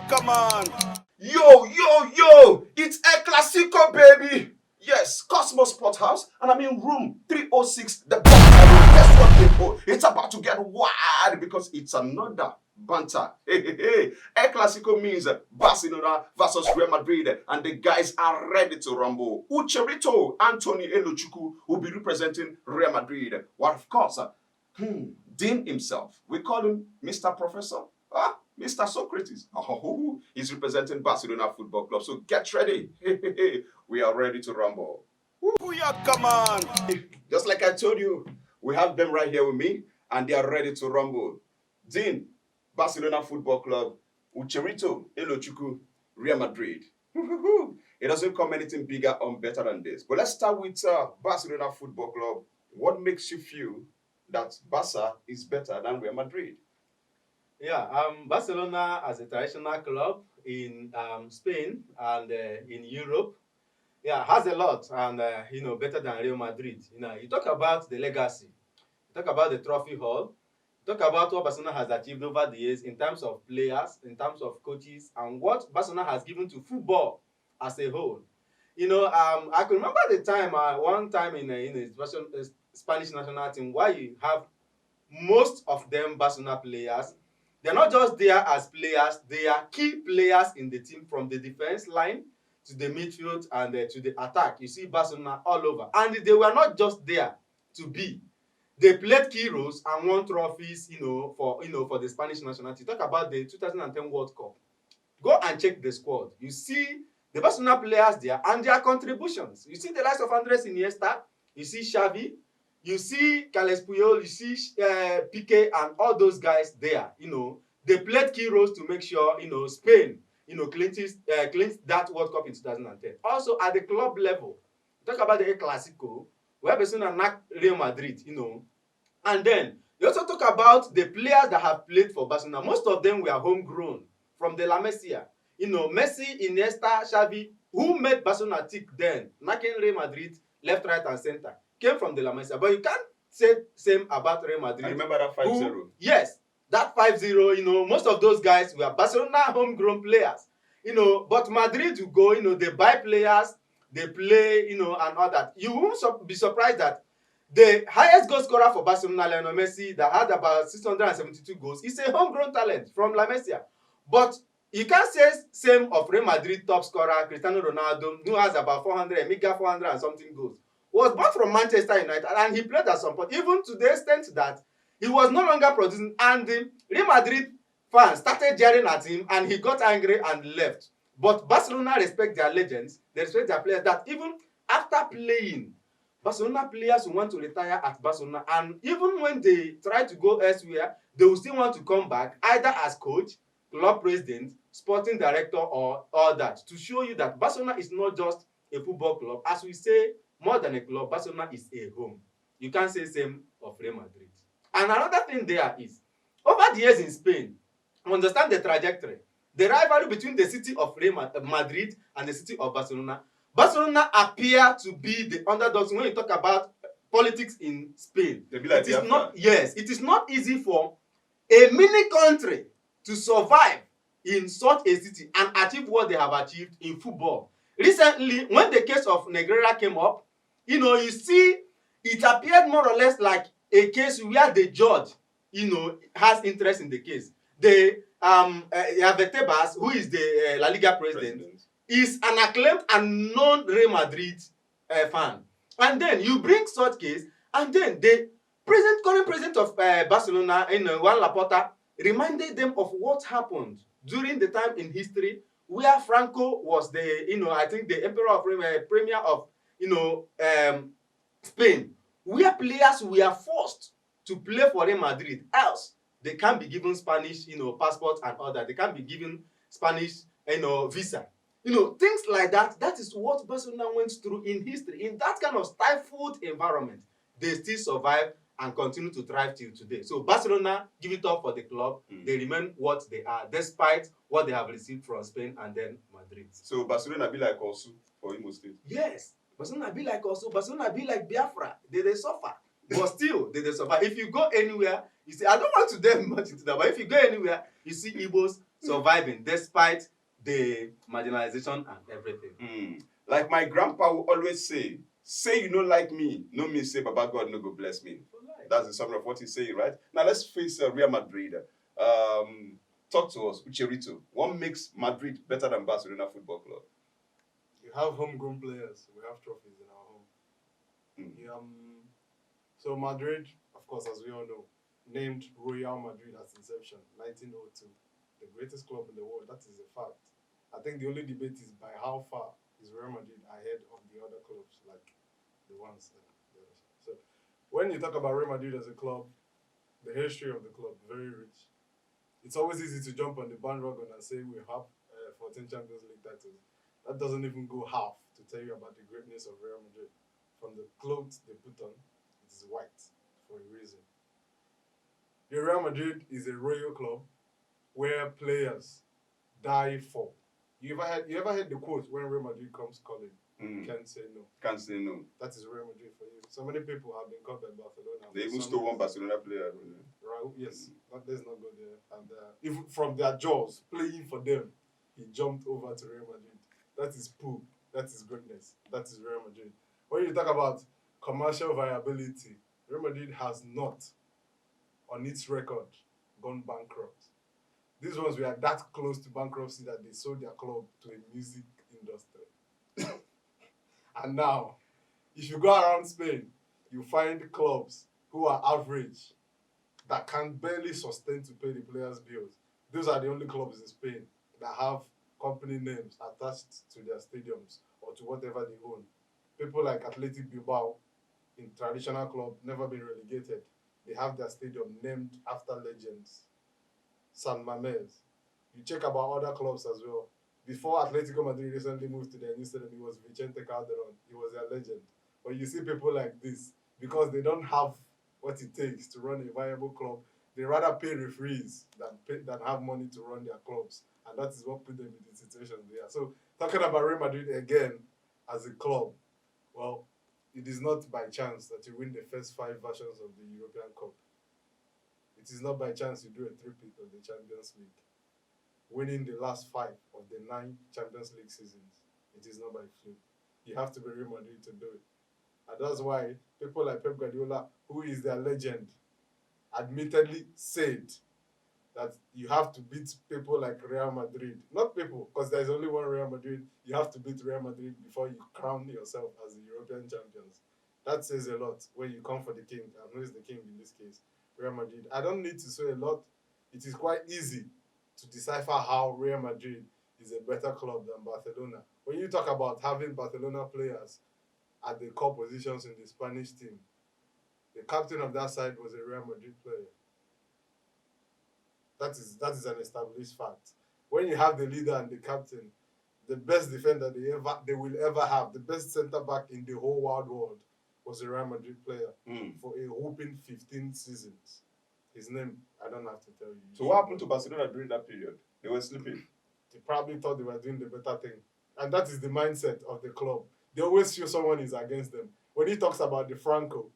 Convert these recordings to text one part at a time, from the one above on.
Come on. Yo, it's El Clasico, baby. Yes, Cosmos Sport House, and I'm in room 306, the banter. Guess what, people? It's about to get wild because it's another banter. Hey. El Clasico means Barcelona versus Real Madrid, and the guys are ready to rumble. Ucherito, Elochukwu will be representing Real Madrid. Well, of course, Dean himself, we call him Mr. Professor. Mr. Socrates. Oh, he's representing Barcelona Football Club. So get ready. We are ready to rumble. Come on. Just like I told you, we have them right here with me, and they are ready to rumble. Dean, Barcelona Football Club, Ucherito, Elochukwu, Real Madrid. It doesn't come anything bigger or better than this. But let's start with Barcelona Football Club. What makes you feel that Barca is better than Real Madrid? Yeah, Barcelona as a traditional club in Spain and in Europe, has a lot and better than Real Madrid. You talk about the legacy, you talk about the trophy haul, you talk about what Barcelona has achieved over the years in terms of players, in terms of coaches, and what Barcelona has given to football as a whole. I can remember the time, one time in a Spanish national team, where you have most of them Barcelona players. They're not just there as players, they are key players in the team, from the defense line to the midfield and to the attack. You see Barcelona all over. And they were not just there to be. They played key roles and won trophies, for the Spanish national team. Talk about the 2010 World Cup. Go and check the squad. You see the Barcelona players there and their contributions. You see the likes of Andres Iniesta, you see Xavi, you see Carles Puyol, you see Piqué and all those guys there. They played key roles to make sure, Spain, clinches that World Cup in 2010. Also at the club level, talk about the El Clasico, where Barcelona knocked Real Madrid, and then you also talk about the players that have played for Barcelona. Most of them were homegrown from the La Masia. Messi, Iniesta, Xavi, who made Barcelona tick then, knocking Real Madrid left, right, and center, came from the La Masia. But you can't say same about Real Madrid. I remember that 5-0. Yes, that 5-0, most of those guys were Barcelona homegrown players. But Madrid will go, they buy players, they play, and all that. You won't be surprised that the highest goal scorer for Barcelona, Lionel Messi, that had about 672 goals, is a homegrown talent from La Masia. But you can't say same of Real Madrid top scorer, Cristiano Ronaldo, who has about 400 and something goals. Was born from Manchester United, and he played at some point, even to the extent that he was no longer producing, and the Real Madrid fans started jeering at him, and he got angry and left. But Barcelona respect their legends, they respect their players, that even after playing, Barcelona players who want to retire at Barcelona, and even when they try to go elsewhere, they will still want to come back, either as coach, club president, sporting director, or all that, to show you that Barcelona is not just a football club. As we say, more than a club, Barcelona is a home. You can't say same of Real Madrid. And another thing there is, over the years in Spain, understand the trajectory, the rivalry between the city of Real Madrid and the city of Barcelona. Barcelona appear to be the underdogs when you talk about politics in Spain. They be like it is not easy for a mini country to survive in such a city and achieve what they have achieved in football. Recently, when the case of Negreira came up, you see it appeared more or less like a case where the judge, has interest in the case. The Tebas, who is the La Liga president, is an acclaimed and known Real Madrid fan. And then you bring such case, and then the current president of Barcelona, Juan Laporta, reminded them of what happened during the time in history where Franco was the, I think the emperor of premier of, Spain, where players were forced to play for Real Madrid, else they can't be given Spanish, passport and all that. They can't be given Spanish, visa. Things like that. That is what Barcelona went through in history. In that kind of stifled environment, they still survive and continue to thrive till today. So Barcelona, give it up for the club. They remain what they are, despite what they have received from Spain and then Madrid. So Barcelona be like Osu for Imo State? Yes. Barcelona be like Osu. Barcelona be like Biafra. They suffer. But still, they survive. If you go anywhere, you see, I don't want to delve much into that, but if you go anywhere, you see Igbos surviving despite the marginalization and everything. Like my grandpa would always say you no like me, no mean say Baba God no go bless me. That's the summary of what he's saying, right? Now let's face Real Madrid. Talk to us, Ucherito. What makes Madrid better than Barcelona Football Club? You have homegrown players. We have trophies in our home. So Madrid, of course, as we all know, named Royal Madrid at inception, 1902, the greatest club in the world. That is a fact. I think the only debate is by how far is Real Madrid ahead of the other clubs, like the ones. So when you talk about Real Madrid as a club, the history of the club very rich. It's always easy to jump on the bandwagon and say we have 14 Champions League titles. That doesn't even go half to tell you about the greatness of Real Madrid. From the clothes they put on, it is white for a reason. The Real Madrid is a royal club where players die for. You ever heard the quote, when Real Madrid comes calling, can't say no. Can't say no. That is Real Madrid for you. So many people have been called by Barcelona. They even stole one Barcelona player. Right? Yes. Let's not go there. And even from their jaws, playing for them, he jumped over to Real Madrid. That is poop. That is greatness. That is Real Madrid. When you talk about commercial viability, Real Madrid has not, on its record, gone bankrupt. These ones were that close to bankruptcy that they sold their club to a music industry. And now, if you go around Spain, you find clubs who are average, that can barely sustain to pay the players' bills. Those are the only clubs in Spain that have company names attached to their stadiums or to whatever they own. People like Athletic Bilbao, in traditional club, never been relegated. They have their stadium named after legends. San Mamés. You check about other clubs as well. Before Atletico Madrid recently moved to their new stadium, it was Vicente Calderon. He was their legend. But you see people like this, because they don't have what it takes to run a viable club, they rather pay referees than have money to run their clubs. And that is what put them in the situation they are. So, talking about Real Madrid again as a club, well, it is not by chance that you win the first 5 versions of the European Cup. It is not by chance you do a three-peat of the Champions League. Winning the last 5 of the 9 Champions League seasons, it is not by fluke. You have to be Real Madrid to do it. And that's why people like Pep Guardiola, who is their legend, admittedly said that you have to beat people like Real Madrid. Not people, because there's only one Real Madrid. You have to beat Real Madrid before you crown yourself as the European champions. That says a lot when you come for the king. And who is the king in this case? Real Madrid. I don't need to say a lot. It is quite easy to decipher how Real Madrid is a better club than Barcelona. When you talk about having Barcelona players at the core positions in the Spanish team, the captain of that side was a Real Madrid player. That is an established fact. When you have the leader and the captain, the best defender they will ever have, the best centre back in the whole wide world, was a Real Madrid player for a whopping 15 seasons. His name, I don't have to tell you. So what happened to Barcelona during that period? They were sleeping. They probably thought they were doing the better thing. And that is the mindset of the club. They always feel someone is against them. When he talks about the Franco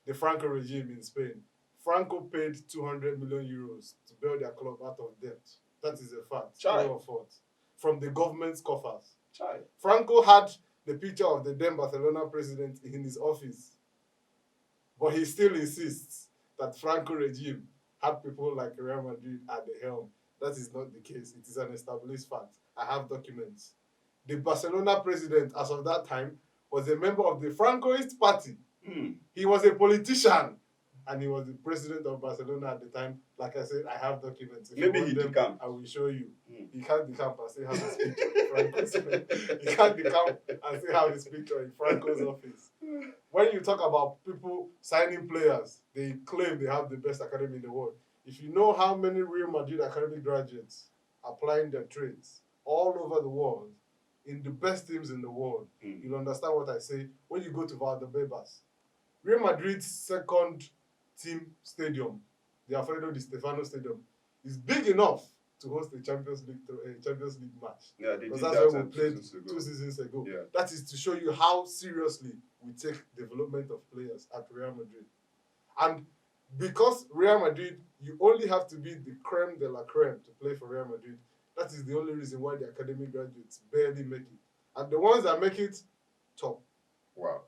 regime in Spain, Franco paid 200 million euros to bail their club out of debt. That is a fact. Chai. True or false. From the government's coffers. Chai. Franco had the picture of the then Barcelona president in his office. But he still insists that Franco regime had people like Real Madrid at the helm. That is not the case. It is an established fact. I have documents. The Barcelona president, as of that time, was a member of the Francoist party. He was a politician. And he was the president of Barcelona at the time. Like I said, I have documents. If Maybe you he want them, decamped. I will show you. He can't decamp and still have his picture. He can't decamp and still have his picture in Franco's office. When you talk about people signing players, they claim they have the best academy in the world. If you know how many Real Madrid academy graduates applying their trades all over the world, in the best teams in the world, you'll understand what I say when you go to Valdebebas. Real Madrid's second team stadium, the Alfredo Di Stefano Stadium, is big enough to host a Champions League match. Yeah, they did Because that's that where we played 2 seasons ago. Yeah. That is to show you how seriously we take development of players at Real Madrid. And because Real Madrid, you only have to be the creme de la creme to play for Real Madrid. That is the only reason why the academic graduates barely make it. And the ones that make it, top. Wow.